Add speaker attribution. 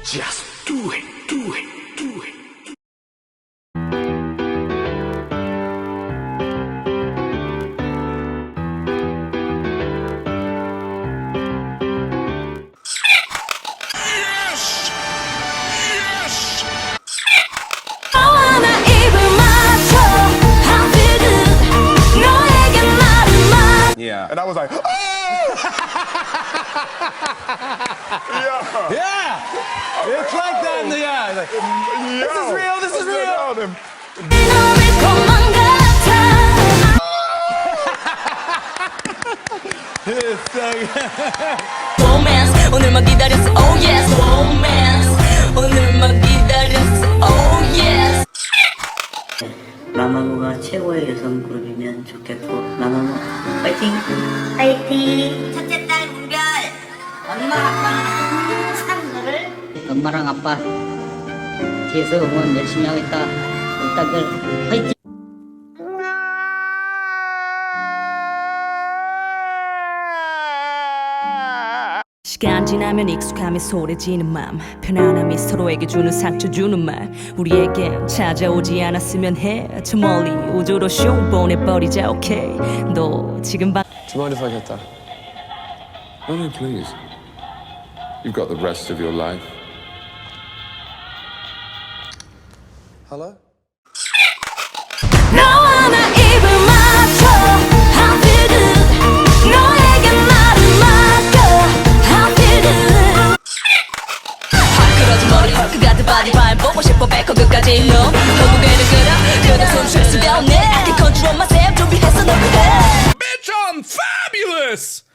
Speaker 1: Just do it, do it, do it. Yes! Yes!
Speaker 2: 너와나 입을 맞춰 I feel good 너에게 나를 맞
Speaker 3: Yeah.
Speaker 4: And I was like, oh!
Speaker 3: Yeah! It's like that in the eye. Like, this is real, this is real.
Speaker 2: 너를 것만 같아
Speaker 3: It's so good.
Speaker 2: Romance 오늘만 기다렸어 oh yes Romance 오늘만 기다렸어 oh yes
Speaker 5: 마마무가 최고의 여성 그룹이면 좋겠고 마마무 파이팅!
Speaker 6: 파이팅! 첫째 딸 문별 엄마 아빠는 항상 너를
Speaker 5: 엄마랑 아빠 뒤에서 응원 열심히 하겠다 우리 딸들 파이팅!
Speaker 7: 시간 지나면 익숙함이 소래지는 맘 편안함이 서로에게 주는 상처 주는 말 우리에겐 찾아오지 않았으면 해 저 멀리 우주로 쇼 보내버리자 오케이 너 지금 봐
Speaker 8: Do you mind if I get that? No, no, please. You've got the rest of your life. Hello?
Speaker 2: 너와 나 입을 맞춰 I feel good 너에게 나를 맡겨 I feel good 화끈하지 머리 헐크 같은 바디 발 보고 싶어 배꼽 끝까지 너 결국에는 그냥 손 쉴 수가 없네 I can control myself 준비해서 너 그래
Speaker 1: Bitch, I'm fabulous!